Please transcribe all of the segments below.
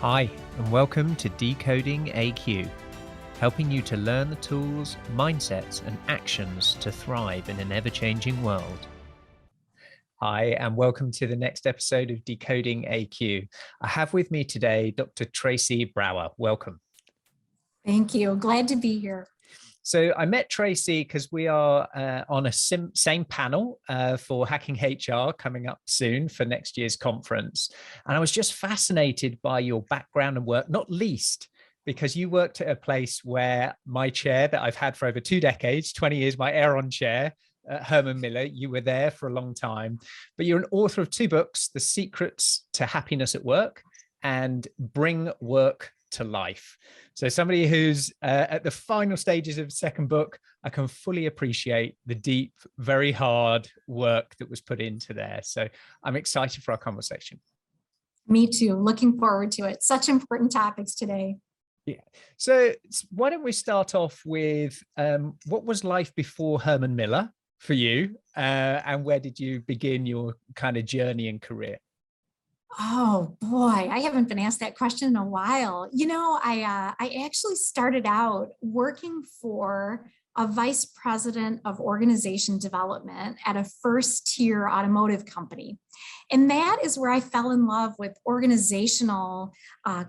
Hi, and welcome to Decoding AQ, helping you to learn the tools, mindsets, and actions to thrive in an ever-changing world. Hi, and welcome to the next episode of Decoding AQ. I have with me today Dr. Tracy Brower. Welcome. Thank you. Glad to be here. So I met Tracy because we are on a same panel for Hacking HR coming up soon for next year's conference. And I was just fascinated by your background and work, not least because you worked at a place where my chair that I've had for over 2 decades, 20 years, my Aeron chair, Herman Miller, you were there for a long time, but you're an author of 2 books, The Secrets to Happiness at Work and Bring Work to Life. So somebody who's at the final stages of the second book, I can fully appreciate the deep, very hard work that was put into there. So I'm excited for our conversation. Me too. Looking forward to it. Such important topics today. Yeah. So why don't we start off with what was life before Herman Miller for you, and where did you begin your kind of journey and career? Oh boy, I haven't been asked that question in a while. I actually started out working for a vice president of organization development at a first-tier automotive company. And that is where I fell in love with organizational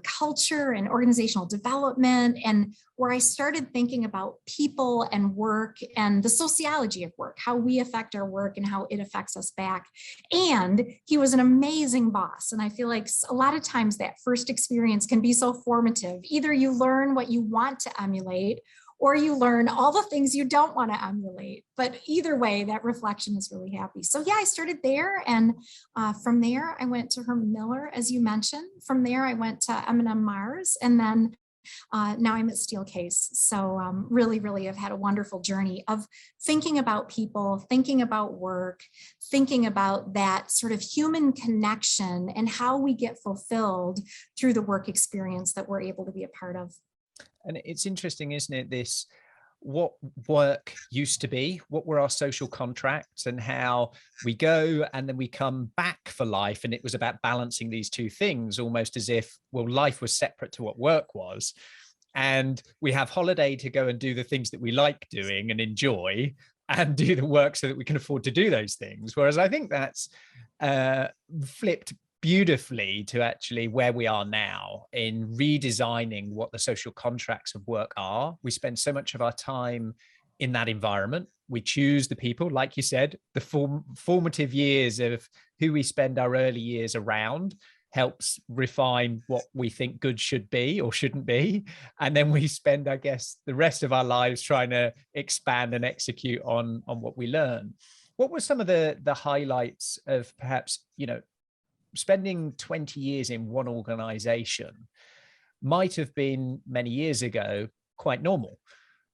culture and organizational development, and where I started thinking about people and work and the sociology of work, how we affect our work and how it affects us back. And he was an amazing boss. And I feel like a lot of times that first experience can be so formative. Either you learn what you want to emulate, or you learn all the things you don't want to emulate. But either way, that reflection is really happy. So yeah, I started there. And from there, I went to Herman Miller, as you mentioned. From there, I went to M&M Mars. And then now I'm at Steelcase. So really have had a wonderful journey of thinking about people, thinking about work, thinking about that sort of human connection and how we get fulfilled through the work experience that we're able to be a part of. And it's interesting, isn't it, what work used to be, what were our social contracts, and how we go and then we come back for life. And it was about balancing these two things, almost as if, well, life was separate to what work was. And we have holiday to go and do the things that we like doing and enjoy and do the work so that we can afford to do those things. Whereas I think that's flipped beautifully to actually where we are now in redesigning what the social contracts of work are. We spend so much of our time in that environment. We choose the people, like you said, the formative years of who we spend our early years around helps refine what we think good should be or shouldn't be. And then we spend, I guess, the rest of our lives trying to expand and execute on what we learn. What were some of the highlights of perhaps, spending 20 years in one organization might have been many years ago quite normal,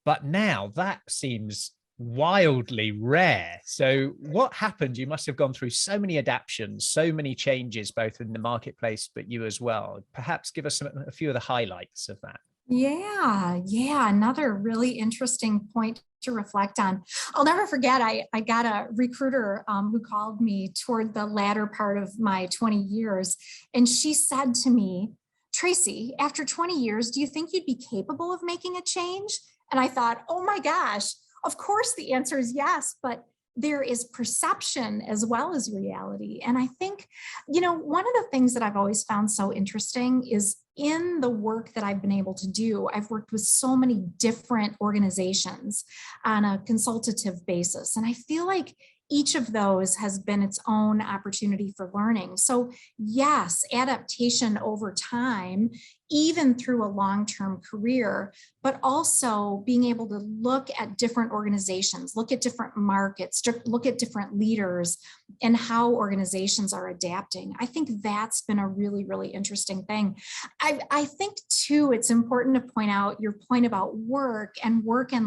but now that seems wildly rare. So what happened? You must have gone through so many adaptations, so many changes, both in the marketplace, but you as well. Perhaps give us a few of the highlights of that. Yeah. Another really interesting point to reflect on. I'll never forget, I got a recruiter who called me toward the latter part of my 20 years. And she said to me, Tracy, after 20 years, do you think you'd be capable of making a change? And I thought, oh my gosh, of course the answer is yes, but there is perception as well as reality. And I think, one of the things that I've always found so interesting is in the work that I've been able to do, I've worked with so many different organizations on a consultative basis. And I feel like each of those has been its own opportunity for learning. So yes, adaptation over time, even through a long-term career, but also being able to look at different organizations, look at different markets, look at different leaders and how organizations are adapting. I think that's been a really interesting thing. I think too, it's important to point out your point about work and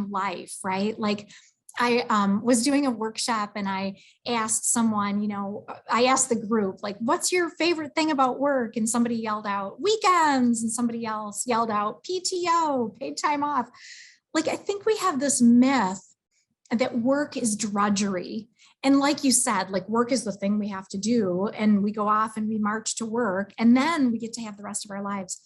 life, right? Like I was doing a workshop and I asked someone, I asked the group, like, what's your favorite thing about work? And somebody yelled out weekends and somebody else yelled out PTO, paid time off. Like, I think we have this myth that work is drudgery And like you said, like work is the thing we have to do, and we go off and we march to work, and then we get to have the rest of our lives.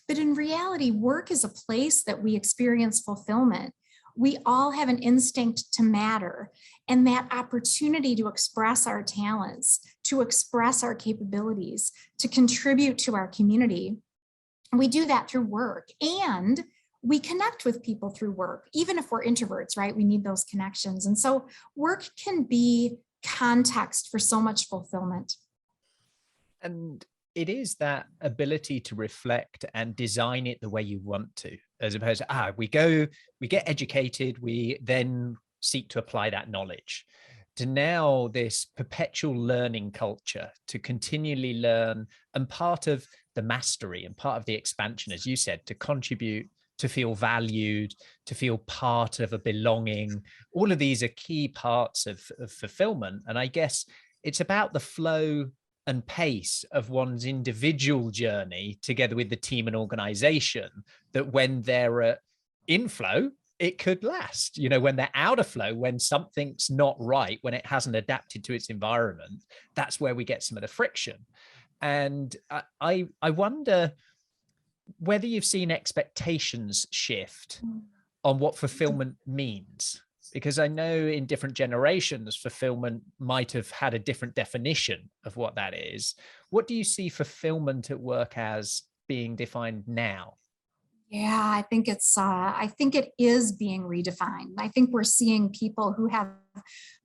But in reality, work is a place that we experience fulfillment. We all have an instinct to matter, and that opportunity to express our talents, to express our capabilities, to contribute to our community. We do that through work, and we connect with people through work. Even if we're introverts, right? We need those connections. And so work can be context for so much fulfillment. And it is that ability to reflect and design it the way you want to, as opposed to, we get educated, we then seek to apply that knowledge, to now this perpetual learning culture to continually learn, and part of the mastery and part of the expansion, as you said, to contribute, to feel valued, to feel part of a belonging. All of these are key parts of fulfillment. And I guess it's about the flow and pace of one's individual journey together with the team and organization, that when they're at inflow, it could last. When they're out of flow, when something's not right, when it hasn't adapted to its environment, that's where we get some of the friction. And I wonder whether you've seen expectations shift on what fulfillment means, because I know in different generations, fulfillment might have had a different definition of what that is. What do you see fulfillment at work as being defined now? Yeah, I think it is being redefined. I think we're seeing people who have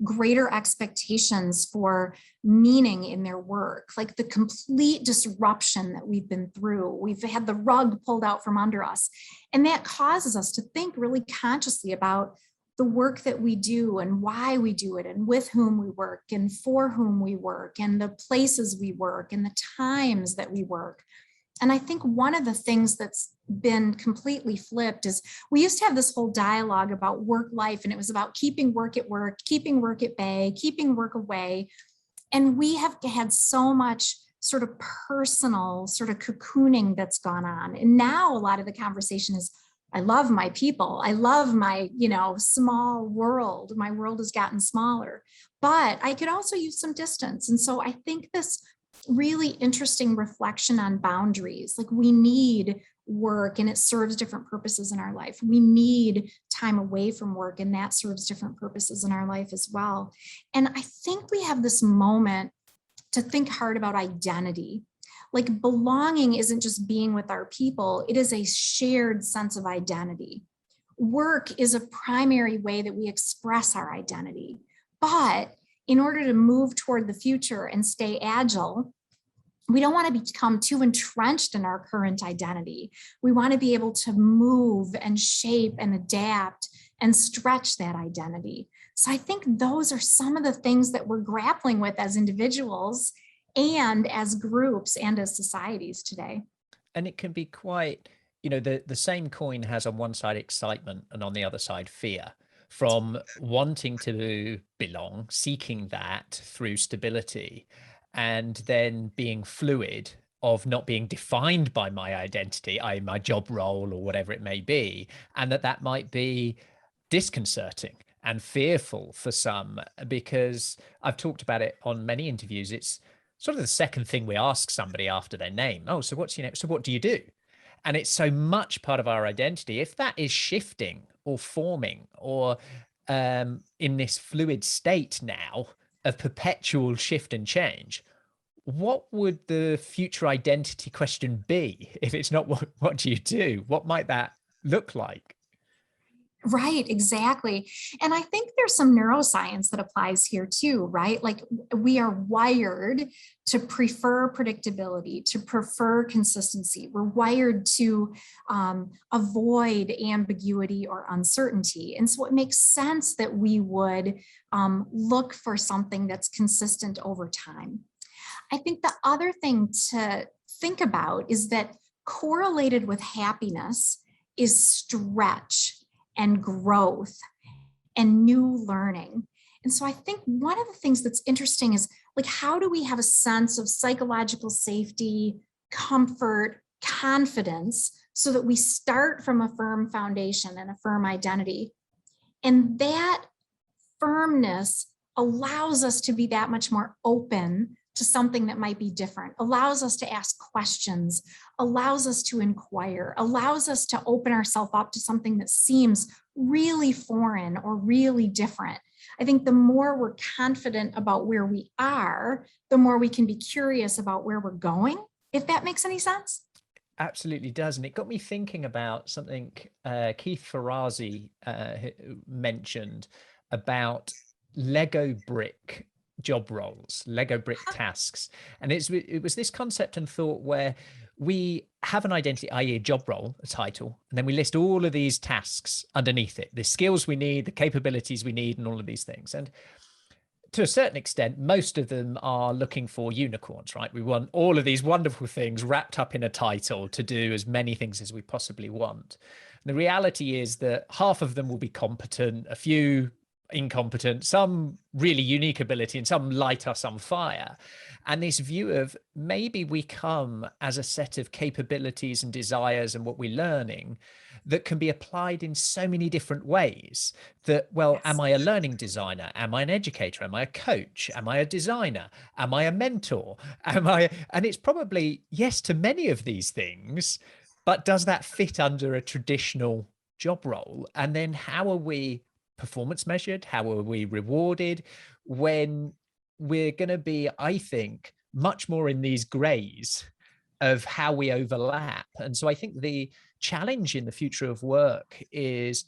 greater expectations for meaning in their work, like the complete disruption that we've been through. We've had the rug pulled out from under us. And that causes us to think really consciously about the work that we do and why we do it, and with whom we work and for whom we work, and the places we work and the times that we work. And I think one of the things that's been completely flipped is we used to have this whole dialogue about work life, and it was about keeping work at work, keeping work at bay, keeping work away. And we have had so much sort of personal sort of cocooning that's gone on. And now a lot of the conversation is, I love my people. I love my, small world. My world has gotten smaller, but I could also use some distance. And so I think this really interesting reflection on boundaries. Like, we need work and it serves different purposes in our life. We need time away from work and that serves different purposes in our life as well. And I think we have this moment to think hard about identity. Like, belonging isn't just being with our people, it is a shared sense of identity. Work is a primary way that we express our identity. But in order to move toward the future and stay agile, we don't want to become too entrenched in our current identity. We want to be able to move and shape and adapt and stretch that identity. So I think those are some of the things that we're grappling with as individuals and as groups and as societies today. And it can be quite, the same coin has on one side excitement and on the other side fear, from wanting to belong, seeking that through stability, and then being fluid, of not being defined by my identity, my job role or whatever it may be, and that might be disconcerting and fearful for some, because I've talked about it on many interviews. It's sort of the second thing we ask somebody after their name. Oh, so what's your name? So what do you do? And it's so much part of our identity. If that is shifting or forming or in this fluid state now of perpetual shift and change, what would the future identity question be if it's not what do you do? What might that look like? Right, exactly. And I think there's some neuroscience that applies here too, right? Like, we are wired to prefer predictability, to prefer consistency. We're wired to avoid ambiguity or uncertainty. And so it makes sense that we would look for something that's consistent over time. I think the other thing to think about is that correlated with happiness is stretch and growth and new learning. And so I think one of the things that's interesting is, like, how do we have a sense of psychological safety, comfort, confidence, so that we start from a firm foundation and a firm identity? And that firmness allows us to be that much more open to something that might be different, allows us to ask questions, allows us to inquire, allows us to open ourselves up to something that seems really foreign or really different. I think the more we're confident about where we are, the more we can be curious about where we're going, if that makes any sense. Absolutely does. And it got me thinking about something Keith Ferrazzi mentioned about Lego brick job roles, Lego brick tasks. And it was this concept and thought where we have an identity, i.e. a job role, a title, and then we list all of these tasks underneath it, the skills we need, the capabilities we need, and all of these things. And to a certain extent, most of them are looking for unicorns, right? We want all of these wonderful things wrapped up in a title to do as many things as we possibly want. And the reality is that half of them will be competent, a few incompetent, some really unique ability, and some light us on fire. And this view of maybe we come as a set of capabilities and desires and what we're learning that can be applied in so many different ways that, well, Yes. am I a learning designer? Am I an educator? Am I a coach? Am I a designer? Am I a mentor? And it's probably yes to many of these things, but does that fit under a traditional job role? And then how are we performance measured? How are we rewarded when we're going to be, I think, much more in these grays of how we overlap? And so I think the challenge in the future of work is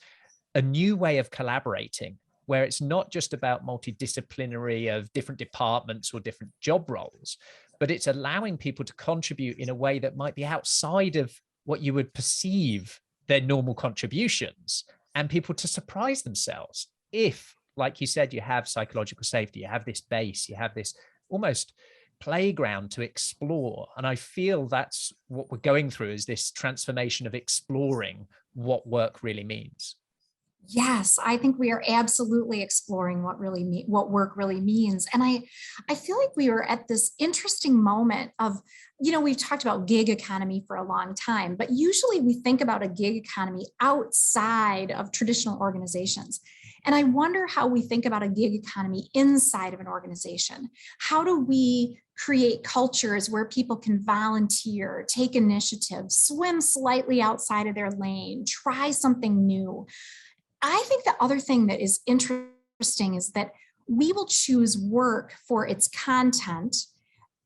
a new way of collaborating, where it's not just about multidisciplinary of different departments or different job roles, but it's allowing people to contribute in a way that might be outside of what you would perceive their normal contributions, and people to surprise themselves if, like you said, you have psychological safety, you have this base, you have this almost playground to explore. And I feel that's what we're going through, is this transformation of exploring what work really means. Yes, I think we are absolutely exploring what work really means. And I feel like we are at this interesting moment of, we've talked about gig economy for a long time, but usually we think about a gig economy outside of traditional organizations. And I wonder how we think about a gig economy inside of an organization. How do we create cultures where people can volunteer, take initiative, swim slightly outside of their lane, try something new? I think the other thing that is interesting is that we will choose work for its content.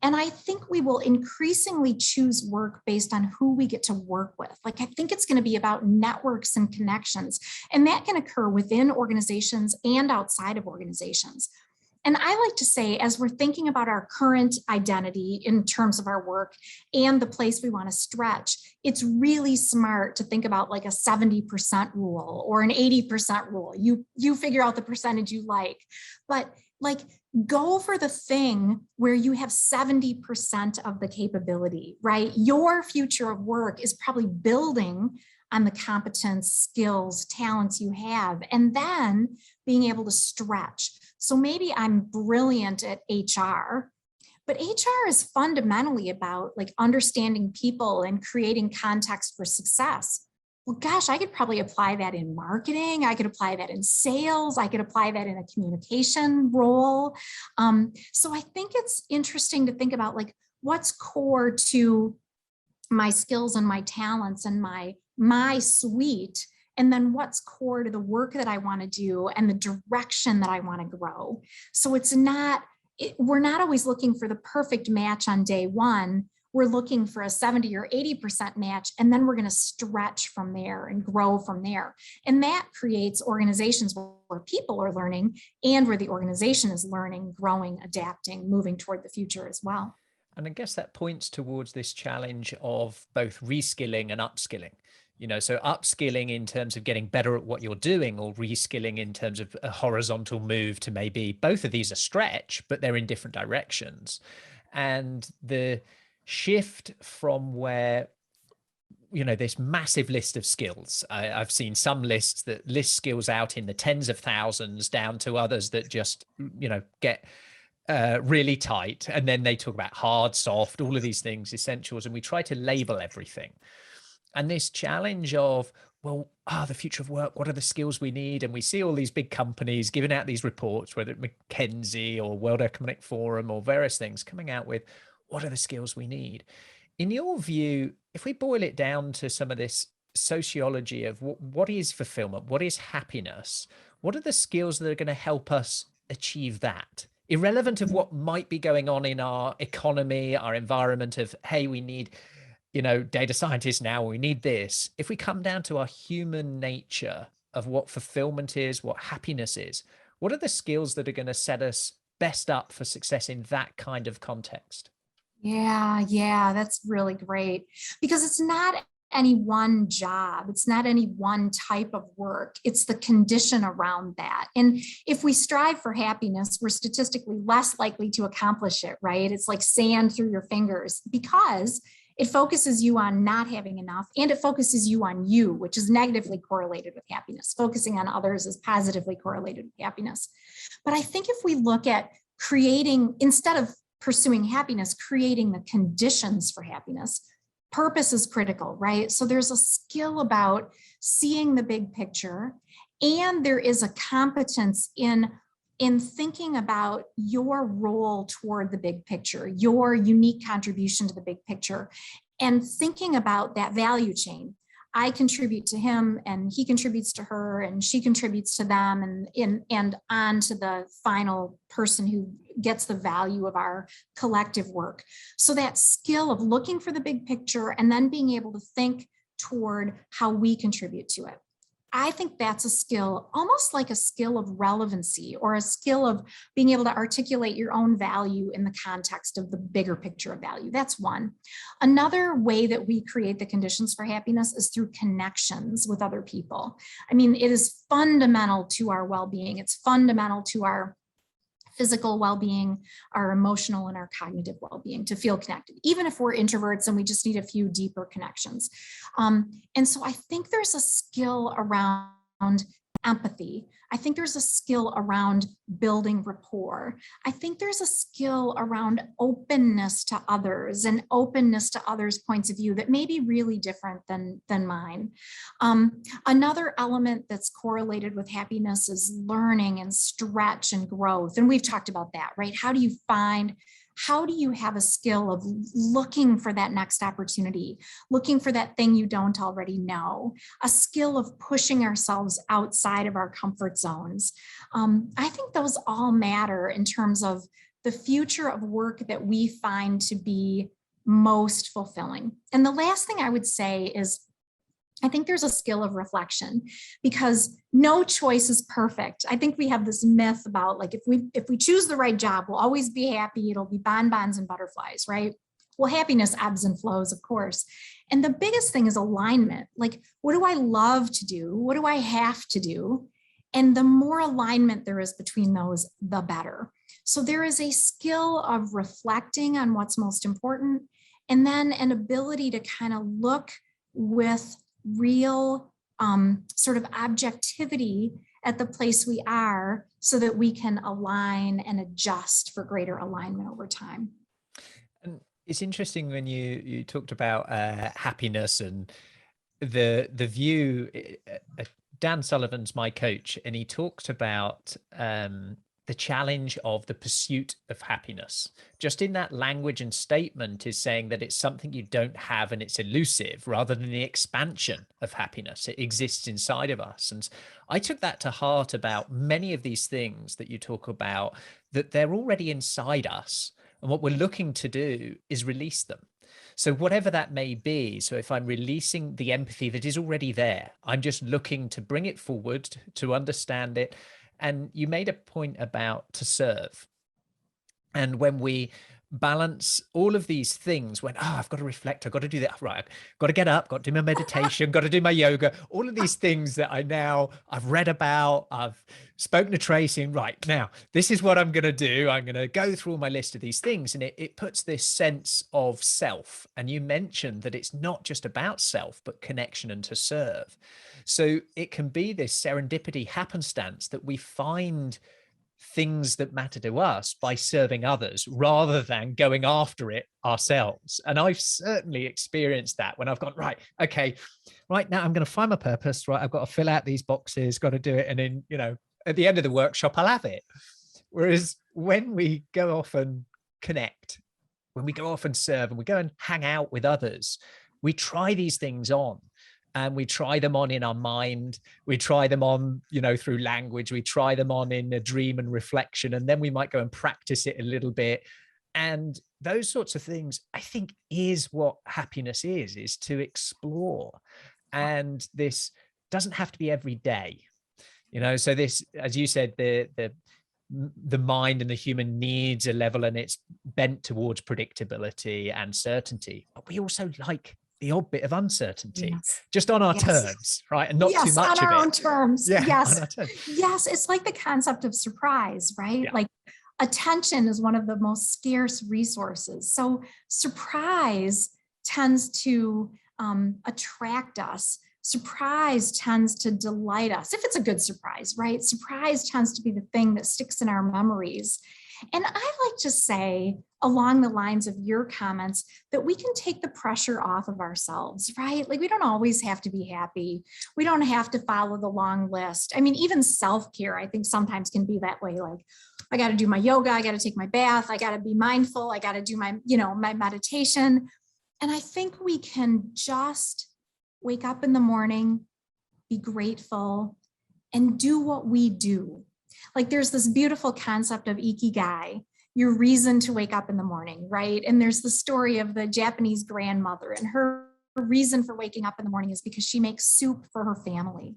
And I think we will increasingly choose work based on who we get to work with. Like, I think it's going to be about networks and connections, and that can occur within organizations and outside of organizations. And I like to say, as we're thinking about our current identity in terms of our work and the place we want to stretch, it's really smart to think about like a 70% rule or an 80% rule. You figure out the percentage you like, but like go for the thing where you have 70% of the capability, right? Your future of work is probably building on the competence, skills, talents you have, and then being able to stretch. So maybe I'm brilliant at HR, but HR is fundamentally about like understanding people and creating context for success. Well, gosh, I could probably apply that in marketing. I could apply that in sales. I could apply that in a communication role. So I think it's interesting to think about like what's core to my skills and my talents and my suite, and then what's core to the work that I want to do and the direction that I want to grow. So we're not always looking for the perfect match on day one. We're looking for a 70 or 80% match, and then we're going to stretch from there and grow from there. And that creates organizations where people are learning and where the organization is learning, growing, adapting, moving toward the future as well. And I guess that points towards this challenge of both reskilling and upskilling. So upskilling in terms of getting better at what you're doing, or reskilling in terms of a horizontal move to maybe both of these are stretch, but they're in different directions. And the shift from where, this massive list of skills, I've seen some lists that list skills out in the tens of thousands down to others that just, get really tight. And then they talk about hard, soft, all of these things, essentials, and we try to label everything. And this challenge of, well, the future of work, what are the skills we need? And we see all these big companies giving out these reports, whether it's McKinsey or World Economic Forum or various things, coming out with what are the skills we need. In your view, if we boil it down to some of this sociology of what is fulfillment, what is happiness, what are the skills that are going to help us achieve that? Irrelevant of what might be going on in our economy, our environment of, hey, we need, data scientists now, we need this. If we come down to our human nature of what fulfillment is, what happiness is, what are the skills that are going to set us best up for success in that kind of context? Yeah, that's really great, because it's not any one job. It's not any one type of work. It's the condition around that. And if we strive for happiness, we're statistically less likely to accomplish it, right? It's like sand through your fingers, because it focuses you on not having enough, and it focuses you on you, which is negatively correlated with happiness. Focusing on others is positively correlated with happiness. But I think if we look at creating, instead of pursuing happiness, creating the conditions for happiness, purpose is critical, right? So there's a skill about seeing the big picture, and there is a competence in thinking about your role toward the big picture, your unique contribution to the big picture, and thinking about that value chain. I contribute to him, and he contributes to her, and she contributes to them, and on to the final person who gets the value of our collective work. So that skill of looking for the big picture and then being able to think toward how we contribute to it. I think that's a skill, almost like a skill of relevancy, or a skill of being able to articulate your own value in the context of the bigger picture of value. That's one. Another way that we create the conditions for happiness is through connections with other people. I mean, it is fundamental to our well-being. It's fundamental to our physical well-being, our emotional and our cognitive well-being, to feel connected, even if we're introverts and we just need a few deeper connections. And so I think there's a skill around empathy. I think there's a skill around building rapport. I think there's a skill around openness to others and openness to others' points of view that may be really different than mine. Another element that's correlated with happiness is learning and stretch and growth. And we've talked about that, right? How do you have a skill of looking for that next opportunity, looking for that thing you don't already know, a skill of pushing ourselves outside of our comfort zones? I think those all matter in terms of the future of work that we find to be most fulfilling. And the last thing I would say is, I think there's a skill of reflection, because no choice is perfect. I think we have this myth about, like, if we choose the right job, we'll always be happy. It'll be bonbons and butterflies, right? Well, happiness ebbs and flows, of course. And the biggest thing is alignment. Like, what do I love to do? What do I have to do? And the more alignment there is between those, the better. So there is a skill of reflecting on what's most important, and then an ability to kind of look with real sort of objectivity at the place we are, so that we can align and adjust for greater alignment over time. And it's interesting when you talked about happiness and the view. Dan Sullivan's my coach, and he talked about the challenge of the pursuit of happiness. Just in that language and statement is saying that it's something you don't have and it's elusive, rather than the expansion of happiness. It exists inside of us. And I took that to heart about many of these things that you talk about, that they're already inside us. And what we're looking to do is release them. So whatever that may be, so if I'm releasing the empathy that is already there, I'm just looking to bring it forward, to understand it. And you made a point about to serve. And when we balance all of these things, when, I've got to reflect, I've got to do that, right, I've got to get up, got to do my meditation, got to do my yoga, all of these things that I've read about, I've spoken to Tracy, and right now, this is what I'm going to do. I'm going to go through all my list of these things. And it puts this sense of self. And you mentioned that it's not just about self, but connection and to serve. So it can be this serendipity happenstance that we find things that matter to us by serving others rather than going after it ourselves. And I've certainly experienced that when I've gone, right, okay, right now I'm going to find my purpose, right? I've got to fill out these boxes, got to do it. And then, you know, at the end of the workshop, I'll have it. Whereas when we go off and connect, when we go off and serve and we go and hang out with others, we try these things on. And we try them on in our mind. We try them on, you know, through language. We try them on in a dream and reflection. And then we might go and practice it a little bit. And those sorts of things, I think, is what happiness is to explore. And this doesn't have to be every day, you know. So this, as you said, the mind and the human needs a level, and it's bent towards predictability and certainty. But we also like the odd bit of uncertainty, just on our terms, right? And not too much of it. On our own terms. Yeah, yes. on our terms. Yes. It's like the concept of surprise, right? Yeah. Like attention is one of the most scarce resources. So surprise tends to attract us. Surprise tends to delight us. If it's a good surprise, right? Surprise tends to be the thing that sticks in our memories. And I like to say, along the lines of your comments, that we can take the pressure off of ourselves, right? Like we don't always have to be happy. We don't have to follow the long list. I mean, even self-care, I think sometimes can be that way. Like I got to do my yoga, I got to take my bath, I got to be mindful, I got to do my, you know, my meditation. And I think we can just wake up in the morning, be grateful, and do what we do. Like there's this beautiful concept of ikigai, your reason to wake up in the morning, right? And there's the story of the Japanese grandmother, and her reason for waking up in the morning is because she makes soup for her family.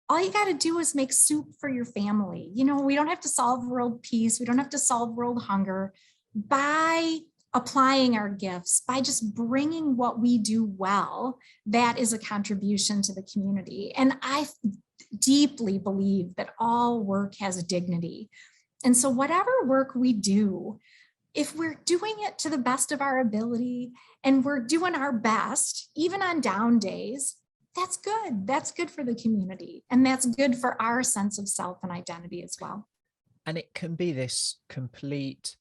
All you got to do is make soup for your family. You know, we don't have to solve world peace. We don't have to solve world hunger. By applying our gifts, by just bringing what we do well, that is a contribution to the community. And I deeply believe that all work has a dignity. And so whatever work we do, if we're doing it to the best of our ability and we're doing our best, even on down days, that's good. That's good for the community. And that's good for our sense of self and identity as well. And it can be this complete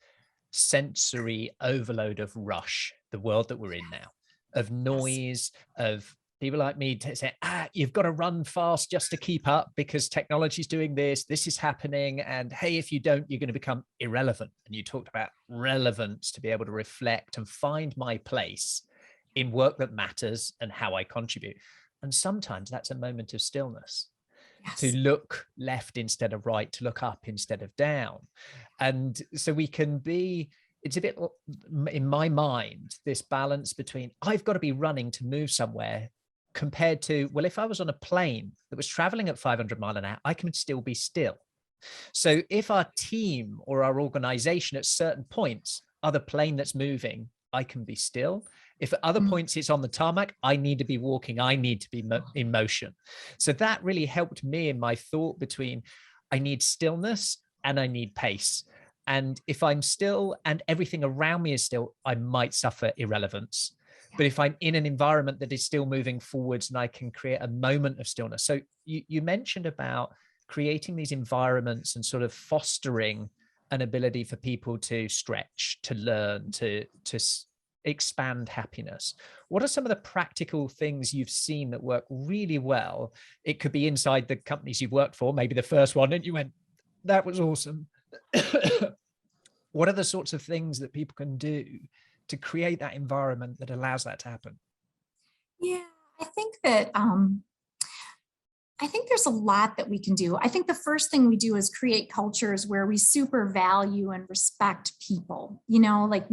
sensory overload of rush, the world that we're in now, of noise, of people like me to say, you've got to run fast just to keep up because technology's doing this, this is happening. And hey, if you don't, you're going to become irrelevant. And you talked about relevance, to be able to reflect and find my place in work that matters and how I contribute. And sometimes that's a moment of stillness. Yes. To look left instead of right, to look up instead of down. And so we can be, it's a bit, in my mind, this balance between I've got to be running to move somewhere compared to, well, if I was on a plane that was traveling at 500 miles an hour, I can still be still. So if our team or our organization at certain points are the plane that's moving, I can be still. If at other points it's on the tarmac, I need to be walking, I need to be in motion. So that really helped me in my thought between I need stillness and I need pace. And if I'm still and everything around me is still, I might suffer irrelevance. But if I'm in an environment that is still moving forwards and I can create a moment of stillness. So you mentioned about creating these environments and sort of fostering an ability for people to stretch, to learn, to expand happiness. What are some of the practical things you've seen that work really well? It could be inside the companies you've worked for, maybe the first one, and you went, that was awesome. What are the sorts of things that people can do to create that environment that allows that to happen? Yeah, I think that I think there's a lot that we can do. I think the first thing we do is create cultures where we super value and respect people, you know, like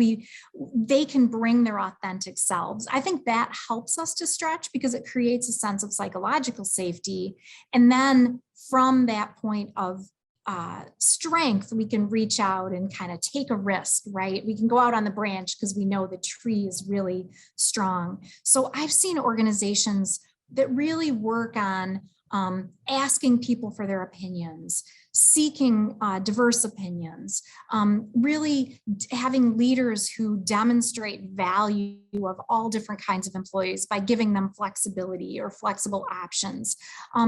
they can bring their authentic selves. I think that helps us to stretch because it creates a sense of psychological safety. And then from that point of strength, we can reach out and kind of take a risk, right? We can go out on the branch because we know the tree is really strong. So I've seen organizations that really work on asking people for their opinions, seeking diverse opinions, really having leaders who demonstrate value of all different kinds of employees by giving them flexibility or flexible options.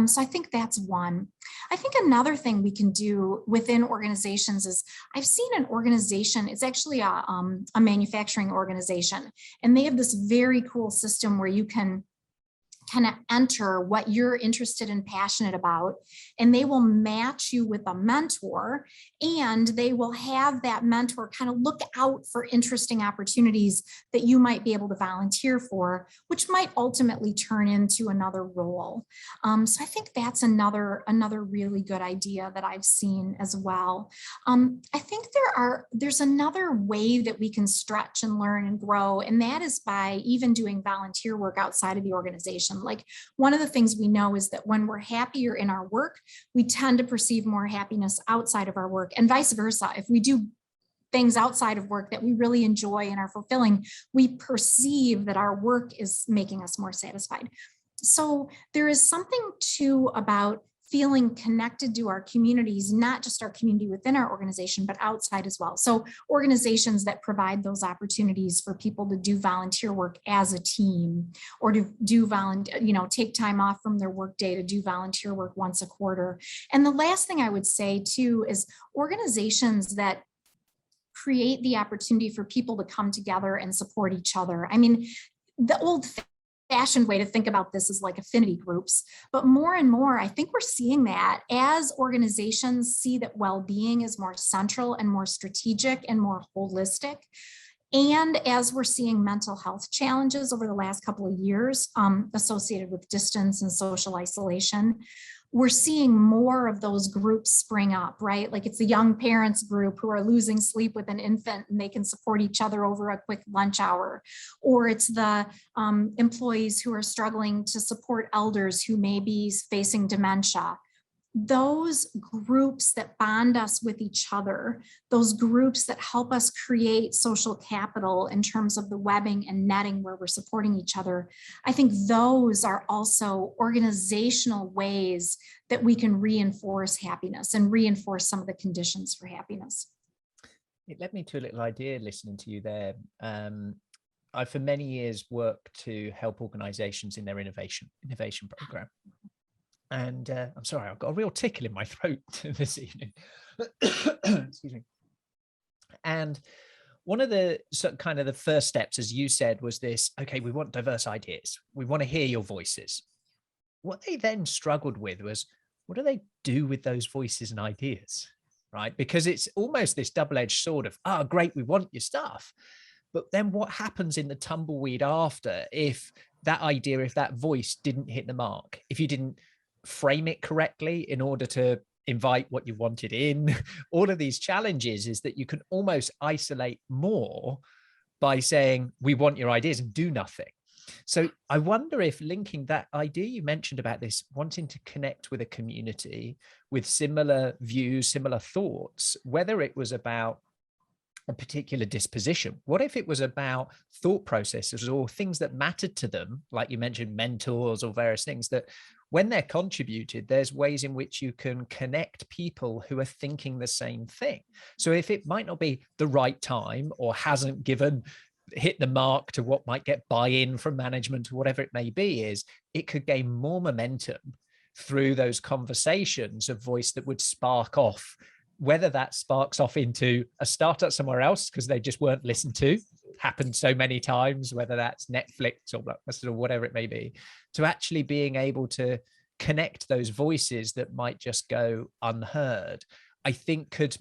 So I think that's one. I think another thing we can do within organizations is, I've seen an organization, it's actually a manufacturing organization, and they have this very cool system where you can kind of enter what you're interested and passionate about, and they will match you with a mentor, and they will have that mentor kind of look out for interesting opportunities that you might be able to volunteer for, which might ultimately turn into another role. So I think that's another really good idea that I've seen as well. I think there's another way that we can stretch and learn and grow, and that is by even doing volunteer work outside of the organization. Like, one of the things we know is that when we're happier in our work, we tend to perceive more happiness outside of our work, and vice versa. If we do things outside of work that we really enjoy and are fulfilling, we perceive that our work is making us more satisfied. So there is something too about feeling connected to our communities, not just our community within our organization, but outside as well. So organizations that provide those opportunities for people to do volunteer work as a team, or to do take time off from their workday to do volunteer work once a quarter. And the last thing I would say too is organizations that create the opportunity for people to come together and support each other. I mean, the old-fashioned way to think about this is like affinity groups, but more and more, I think we're seeing that as organizations see that well-being is more central and more strategic and more holistic. And as we're seeing mental health challenges over the last couple of years associated with distance and social isolation, we're seeing more of those groups spring up, right? Like, it's the young parents group who are losing sleep with an infant and they can support each other over a quick lunch hour. Or it's the employees who are struggling to support elders who may be facing dementia. Those groups that bond us with each other, those groups that help us create social capital in terms of the webbing and netting where we're supporting each other, I think those are also organizational ways that we can reinforce happiness and reinforce some of the conditions for happiness. It led me to a little idea listening to you there. I, for many years, worked to help organizations in their innovation program. And I'm sorry, I've got a real tickle in my throat this evening. Excuse me. And one of the kind of the first steps, as you said, was this, okay, we want diverse ideas. We want to hear your voices. What they then struggled with was, what do they do with those voices and ideas, right? Because it's almost this double-edged sword of, oh, great, we want your stuff. But then what happens in the tumbleweed after if that idea, if that voice didn't hit the mark, if you didn't frame it correctly in order to invite what you wanted in? All of these challenges is that you can almost isolate more by saying, we want your ideas, and do nothing. So I wonder if linking that idea you mentioned about this, wanting to connect with a community with similar views, similar thoughts, whether it was about a particular disposition, what if it was about thought processes or things that mattered to them, like you mentioned, mentors or various things, that when they're contributed, there's ways in which you can connect people who are thinking the same thing. So if it might not be the right time or hasn't hit the mark to what might get buy-in from management or whatever it may be, is it could gain more momentum through those conversations of voice that would spark off, whether that sparks off into a startup somewhere else because they just weren't listened to, happened so many times, whether that's Netflix or Blockbuster or whatever it may be, to actually being able to connect those voices that might just go unheard, I think could,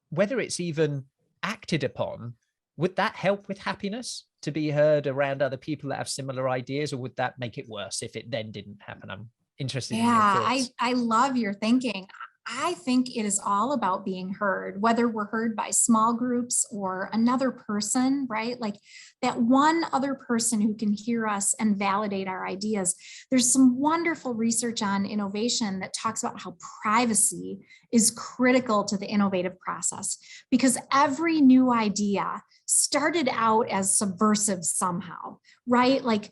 whether it's even acted upon, would that help with happiness to be heard around other people that have similar ideas, or would that make it worse if it then didn't happen? I'm interested in your thoughts. I love your thinking. I think it is all about being heard, whether we're heard by small groups or another person, right? Like that one other person who can hear us and validate our ideas. There's some wonderful research on innovation that talks about how privacy is critical to the innovative process, because every new idea started out as subversive somehow, right? Like,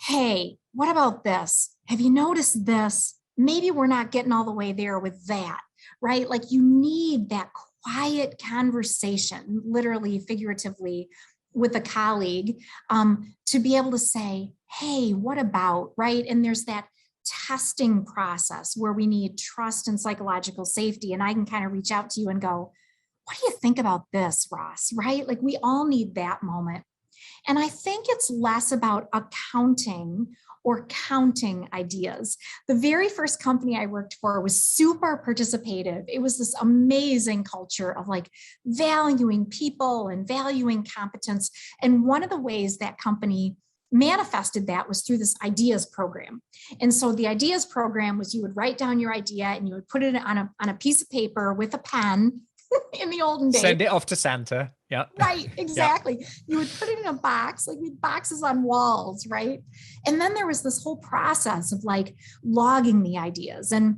hey, what about this? Have you noticed this? Maybe we're not getting all the way there with that. right? Like you need that quiet conversation, literally, figuratively, with a colleague, to be able to say, hey, what about, right? And there's that testing process where we need trust and psychological safety. And I can kind of reach out to you and go, what do you think about this, Ross, right? Like we all need that moment. And I think it's less about accounting or counting ideas. The very first company I worked for was super participative. It was this amazing culture of like valuing people and valuing competence. And one of the ways that company manifested that was through this ideas program. And so the ideas program was you would write down your idea and you would put it on a piece of paper with a pen in the olden days. Send it off to Santa. Yeah. Right, exactly. Yep. You would put it in a box, like with boxes on walls, right? And then there was this whole process of like logging the ideas and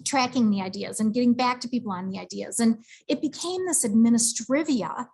tracking the ideas and getting back to people on the ideas. And it became this administrivia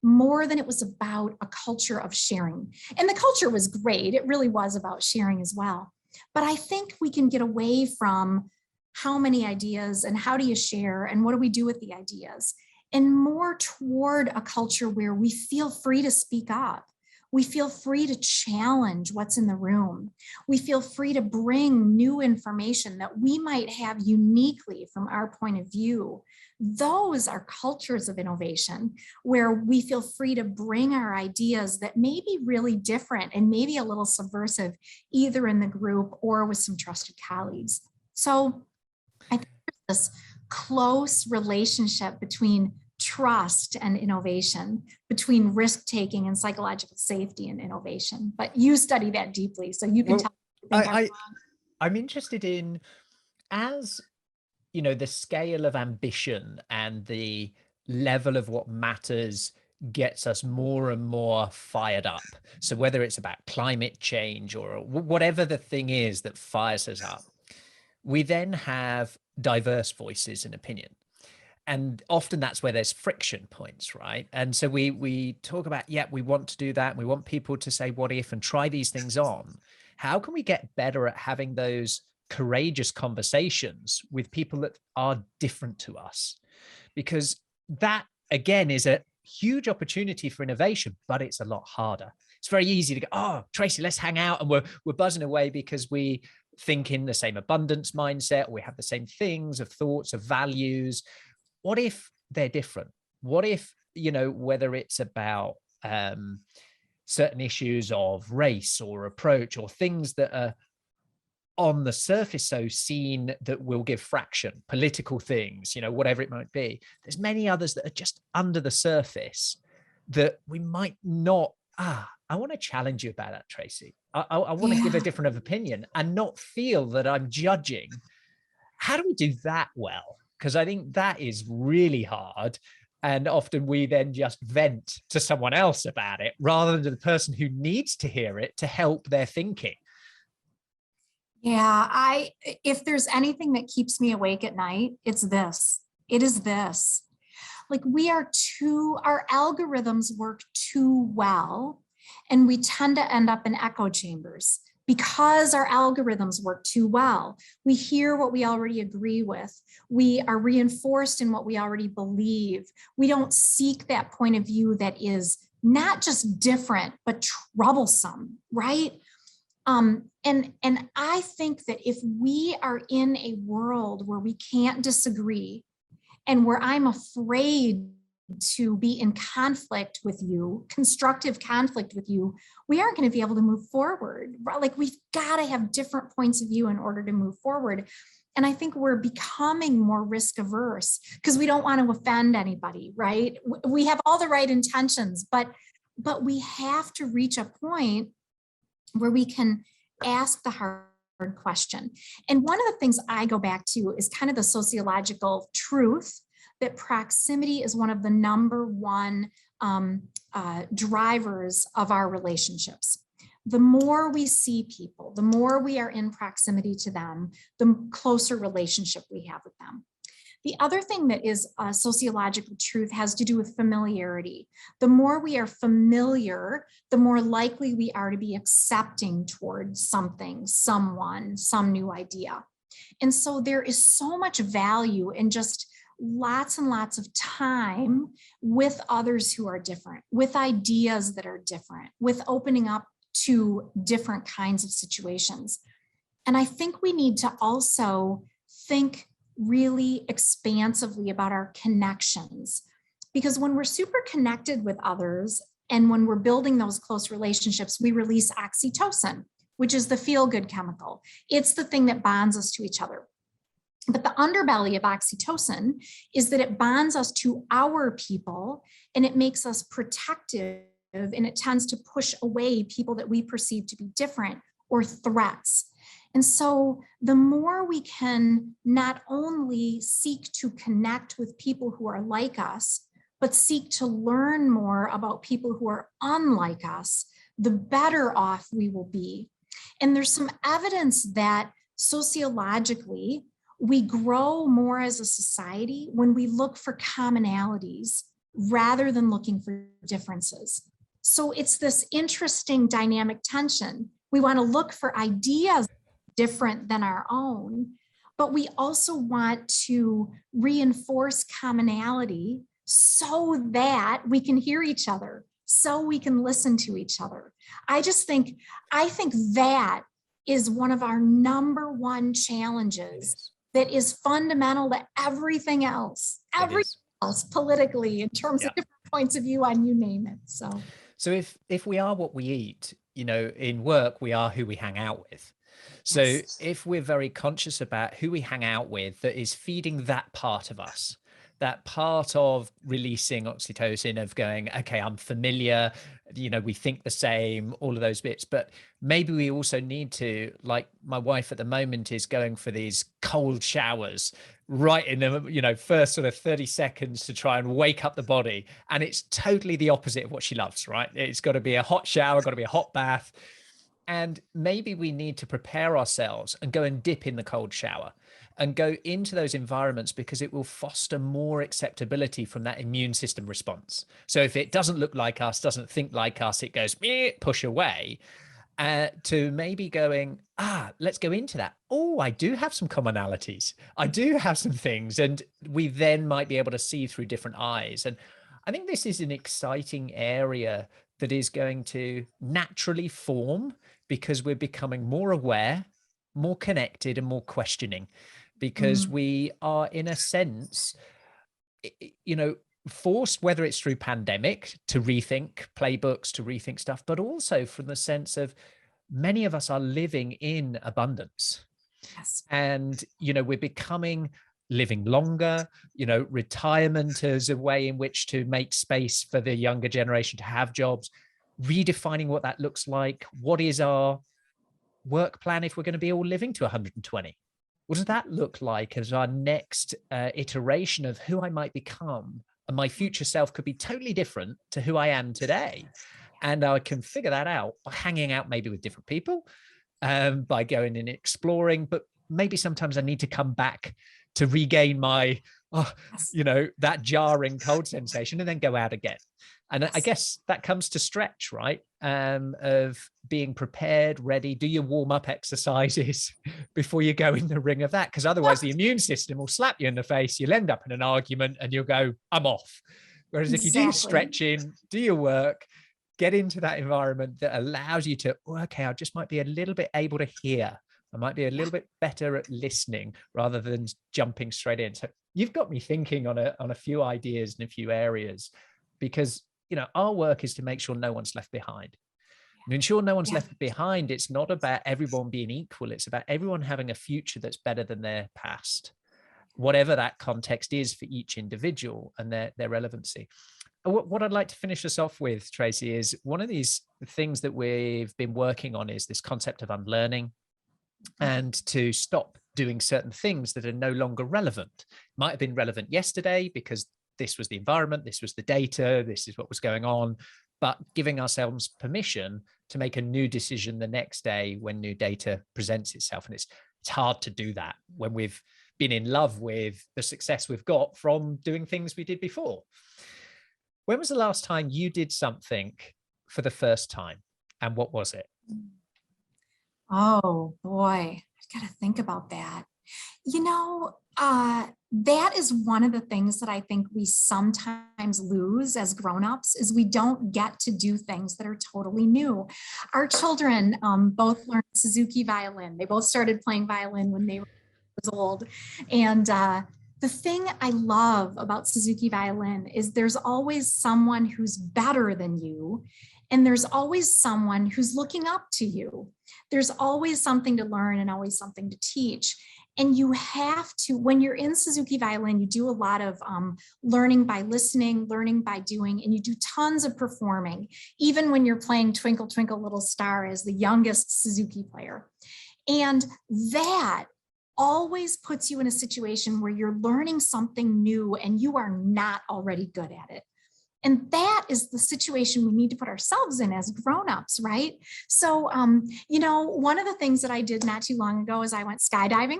more than it was about a culture of sharing. And the culture was great. It really was about sharing as well. But I think we can get away from how many ideas and how do you share and what do we do with the ideas, and more toward a culture where we feel free to speak up. We feel free to challenge what's in the room. We feel free to bring new information that we might have uniquely from our point of view. Those are cultures of innovation where we feel free to bring our ideas that may be really different and maybe a little subversive, either in the group or with some trusted colleagues. So I think there's this close relationship between trust and innovation, between risk-taking and psychological safety and innovation. But you study that deeply, so you can tell me. I'm interested in, as you know, the scale of ambition and the level of what matters gets us more and more fired up. So whether it's about climate change or whatever the thing is that fires us up, we then have diverse voices and opinion. And often that's where there's friction points, right? And so we talk about, yeah, we want to do that. And we want people to say, what if, and try these things on. How can we get better at having those courageous conversations with people that are different to us? Because that, again, is a huge opportunity for innovation, but it's a lot harder. It's very easy to go, oh, Tracy, let's hang out. And we're buzzing away because we think in the same abundance mindset, or we have the same things of thoughts, of values. What if they're different? What if, you know, whether it's about certain issues of race or approach or things that are on the surface so seen that will give fraction, political things, you know, whatever it might be. There's many others that are just under the surface that we might not, I want to challenge you about that, Tracy. I want to give a different opinion and not feel that I'm judging. How do we do that well? Because I think that is really hard. And often we then just vent to someone else about it rather than to the person who needs to hear it to help their thinking. Yeah, if there's anything that keeps me awake at night, it's this. It is this. Like our algorithms work too well, and we tend to end up in echo chambers. Because our algorithms work too well, we hear what we already agree with. We are reinforced in what we already believe. We don't seek that point of view that is not just different, but troublesome, right? And I think that if we are in a world where we can't disagree and where I'm afraid to be in conflict with you, constructive conflict with you, we aren't going to be able to move forward. Like we've got to have different points of view in order to move forward. And I think we're becoming more risk averse because we don't want to offend anybody, right? We have all the right intentions, but we have to reach a point where we can ask the hard question. And one of the things I go back to is kind of the sociological truth that proximity is one of the number one drivers of our relationships. The more we see people, the more we are in proximity to them, the closer relationship we have with them. The other thing that is a sociological truth has to do with familiarity. The more we are familiar, the more likely we are to be accepting towards something, someone, some new idea. And so there is so much value in just lots and lots of time with others who are different, with ideas that are different, with opening up to different kinds of situations. And I think we need to also think really expansively about our connections, because when we're super connected with others and when we're building those close relationships, we release oxytocin, which is the feel-good chemical. It's the thing that bonds us to each other. But the underbelly of oxytocin is that it bonds us to our people and it makes us protective, and it tends to push away people that we perceive to be different or threats. And so the more we can not only seek to connect with people who are like us, but seek to learn more about people who are unlike us, the better off we will be. And there's some evidence that sociologically, we grow more as a society when we look for commonalities rather than looking for differences. So it's this interesting dynamic tension. We want to look for ideas different than our own, but we also want to reinforce commonality so that we can hear each other, so we can listen to each other. I think that is one of our number one challenges that is fundamental to everything else politically, in terms of different points of view on you name it. So if we are what we eat, in work, we are who we hang out with. So yes. If we're very conscious about who we hang out with, that is feeding that part of us, that part of releasing oxytocin, of going, okay, I'm familiar, we think the same, all of those bits. But maybe we also need to, like my wife at the moment is going for these cold showers right in the first sort of 30 seconds to try and wake up the body. And it's totally the opposite of what she loves, right? It's got to be a hot shower, got to be a hot bath. And maybe we need to prepare ourselves and go and dip in the cold shower and go into those environments, because it will foster more acceptability from that immune system response. So if it doesn't look like us, doesn't think like us, it goes push away, to maybe going, let's go into that. Oh, I do have some commonalities. I do have some things. And we then might be able to see through different eyes. And I think this is an exciting area that is going to naturally form, because we're becoming more aware, more connected, and more questioning, because we are, in a sense, forced, whether it's through pandemic, to rethink playbooks, to rethink stuff, but also from the sense of many of us are living in abundance. Yes. And, we're becoming living longer, retirement as a way in which to make space for the younger generation to have jobs, redefining what that looks like. What is our work plan if we're going to be all living to 120? What does that look like as our next iteration of who I might become? And my future self could be totally different to who I am today. And I can figure that out by hanging out maybe with different people, by going and exploring. But maybe sometimes I need to come back to regain my, that jarring cold sensation, and then go out again. And I guess that comes to stretch, right? Of being prepared, ready. Do your warm-up exercises before you go in the ring of that, because otherwise the immune system will slap you in the face. You'll end up in an argument and you'll go, I'm off. Whereas if you do your stretching, do your work, get into that environment that allows you to, okay, I just might be a little bit able to hear. I might be a little bit better at listening rather than jumping straight in. So you've got me thinking on a few ideas in a few areas, because our work is to make sure no one's left behind. And ensure no one's left behind, it's not about everyone being equal. It's about everyone having a future that's better than their past, whatever that context is for each individual and their relevancy. What I'd like to finish us off with, Tracy, is one of these things that we've been working on is this concept of unlearning, and to stop doing certain things that are no longer relevant. Might have been relevant yesterday because this was the environment, this was the data, this is what was going on, but giving ourselves permission to make a new decision the next day when new data presents itself. And it's hard to do that when we've been in love with the success we've got from doing things we did before. When was the last time you did something for the first time, and what was it? Oh boy, I've got to think about that. You know, that is one of the things that I think we sometimes lose as grownups is we don't get to do things that are totally new. Our children both learned Suzuki violin. They both started playing violin when they were years old. And the thing I love about Suzuki violin is there's always someone who's better than you. And there's always someone who's looking up to you. There's always something to learn and always something to teach. And you have to, when you're in Suzuki violin, you do a lot of learning by listening, learning by doing, and you do tons of performing, even when you're playing Twinkle, Twinkle, Little Star as the youngest Suzuki player. And that always puts you in a situation where you're learning something new and you are not already good at it. And that is the situation we need to put ourselves in as grownups, right? So, you know, one of the things that I did not too long ago is I went skydiving.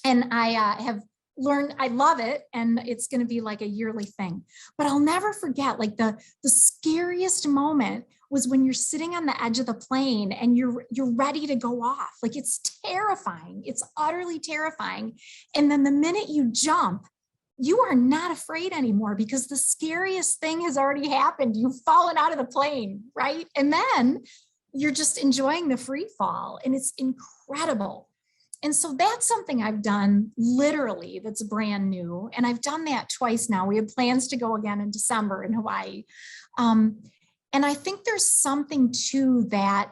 And I have learned, I love it. And it's going to be like a yearly thing. But I'll never forget, like the scariest moment was when you're sitting on the edge of the plane and you're ready to go off. Like it's terrifying. It's utterly terrifying. And then the minute you jump, you are not afraid anymore because the scariest thing has already happened. You've fallen out of the plane, right? And then you're just enjoying the free fall and it's incredible. And so that's something I've done literally that's brand new. And I've done that twice now. We have plans to go again in December in Hawaii. And I think there's something to that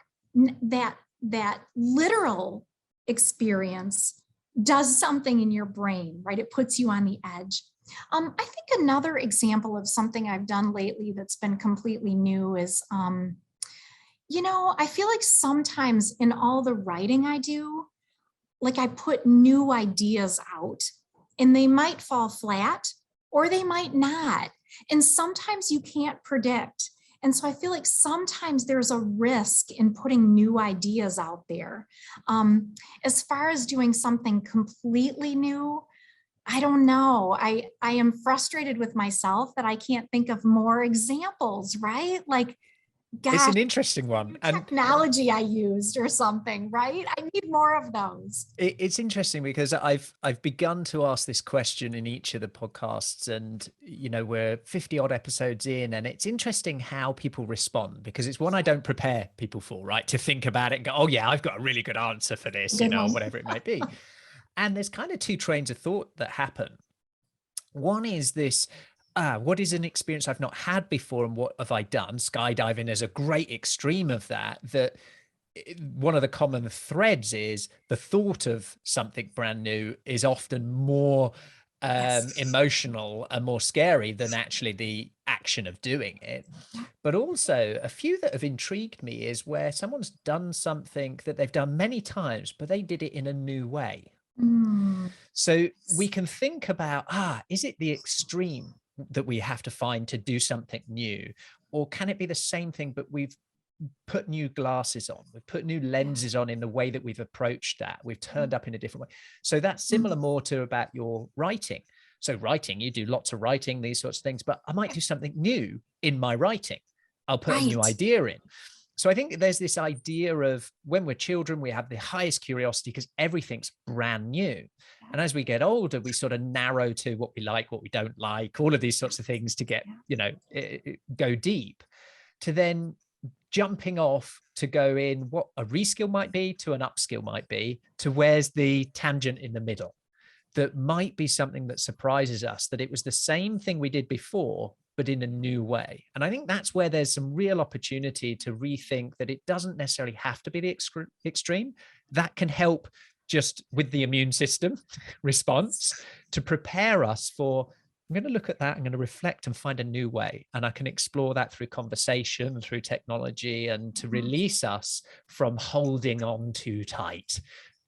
literal experience does something in your brain, right? It puts you on the edge. I think another example of something I've done lately that's been completely new is, you know, I feel like sometimes in all the writing I do, like I put new ideas out and they might fall flat or they might not. And sometimes you can't predict. And so I feel like sometimes there's a risk in putting new ideas out there. As far as doing something completely new, I don't know. I am frustrated with myself that I can't think of more examples, right? Like, gosh, It's an interesting one. And technology I used or something, right? I need more of those. it's interesting because I've begun to ask this question in each of the podcasts, and you know, we're 50 odd episodes in, and it's interesting how people respond because it's one I don't prepare people for, right? To think about it and go, oh yeah, I've got a really good answer for this, you know, whatever it might be. And there's kind of two trains of thought that happen. One is this, what is an experience I've not had before and what have I done? Skydiving is a great extreme of that. One of the common threads is the thought of something brand new is often more emotional and more scary than actually the action of doing it. But also a few that have intrigued me is where someone's done something that they've done many times, but they did it in a new way. So we can think about, is it the extreme that we have to find to do something new? Or can it be the same thing, but we've put new glasses on, we've put new lenses on in the way that we've approached that, we've turned up in a different way. So that's similar more to about your writing. So writing, you do lots of writing, these sorts of things, but I might do something new in my writing. I'll put a new idea in. So I think there's this idea of when we're children, we have the highest curiosity because everything's brand new. And as we get older, we sort of narrow to what we like, what we don't like, all of these sorts of things to get, you know, go deep, to then jumping off to go in what a reskill might be to an upskill might be, to where's the tangent in the middle that might be something that surprises us, that it was the same thing we did before, but in a new way. And I think that's where there's some real opportunity to rethink that it doesn't necessarily have to be the extreme. That can help just with the immune system response to prepare us for, I'm going to look at that, I'm going to reflect and find a new way. And I can explore that through conversation, through technology, and to release us from holding on too tight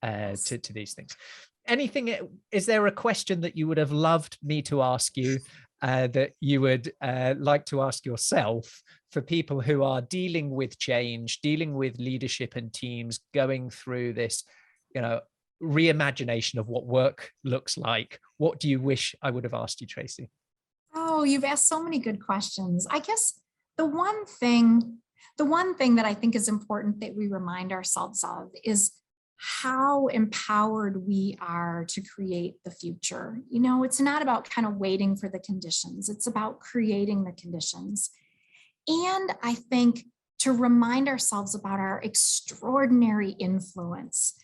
to these things. Anything, is there a question that you would have loved me to ask you that you would like to ask yourself for people who are dealing with change, dealing with leadership and teams, going through this, you know, reimagination of what work looks like? What do you wish I would have asked you, Tracy? Oh, you've asked so many good questions. I guess the one thing that I think is important that we remind ourselves of is how empowered we are to create the future. It's not about kind of waiting for the conditions, it's about creating the conditions. And I think to remind ourselves about our extraordinary influence.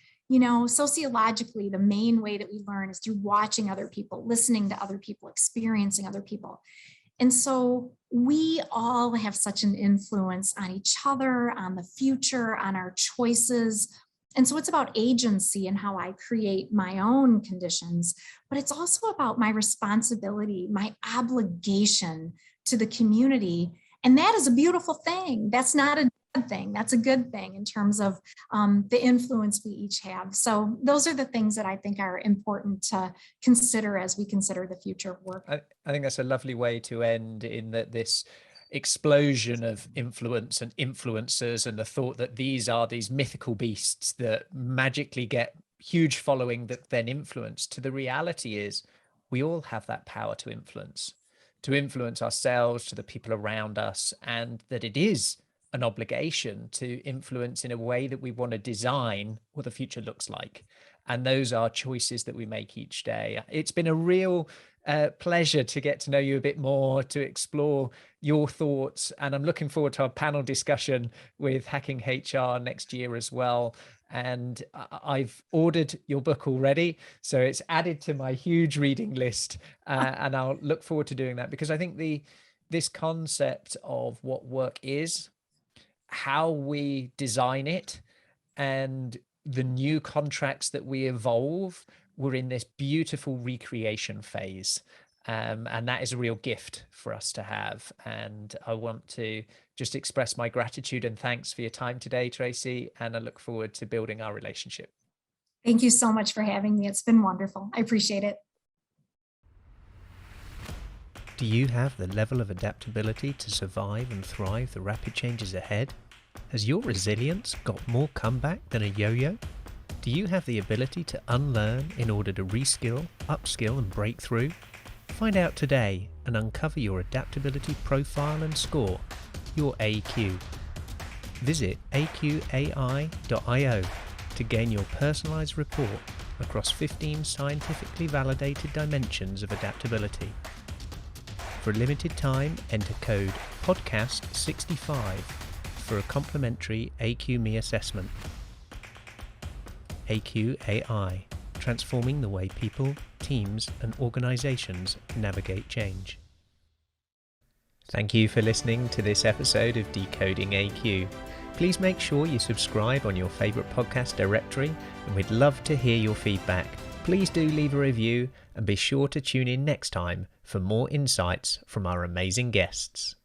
Sociologically, the main way that we learn is through watching other people, listening to other people, experiencing other people. And so we all have such an influence on each other, on the future, on our choices. And so it's about agency and how I create my own conditions, but it's also about my responsibility, my obligation to the community. And that is a beautiful thing. That's not a bad thing. That's a good thing in terms of the influence we each have. So those are the things that I think are important to consider as we consider the future of work. I think that's a lovely way to end, in that this explosion of influence and influencers, and the thought that these are these mythical beasts that magically get huge following that then influence, to the reality is we all have that power to influence ourselves, to the people around us, and that it is an obligation to influence in a way that we want to design what the future looks like. And those are choices that we make each day. It's been a real pleasure to get to know you a bit more, to explore your thoughts. And I'm looking forward to our panel discussion with Hacking HR next year as well. And I've ordered your book already, so it's added to my huge reading list, and I'll look forward to doing that, because I think this concept of what work is, how we design it, and the new contracts that we evolve, we're in this beautiful recreation phase. And that is a real gift for us to have. And I want to just express my gratitude and thanks for your time today, Tracy. And I look forward to building our relationship. Thank you so much for having me. It's been wonderful. I appreciate it. Do you have the level of adaptability to survive and thrive the rapid changes ahead? Has your resilience got more comeback than a yo-yo? Do you have the ability to unlearn in order to reskill, upskill and break through? Find out today and uncover your adaptability profile and score, your AQ. Visit AQai.io to gain your personalized report across 15 scientifically validated dimensions of adaptability. For a limited time, enter code PODCAST65 for a complimentary AQME assessment. AQai, transforming the way people, teams and organizations navigate change. Thank you for listening to this episode of Decoding AQ. Please make sure you subscribe on your favorite podcast directory, and we'd love to hear your feedback. Please do leave a review, and be sure to tune in next time for more insights from our amazing guests.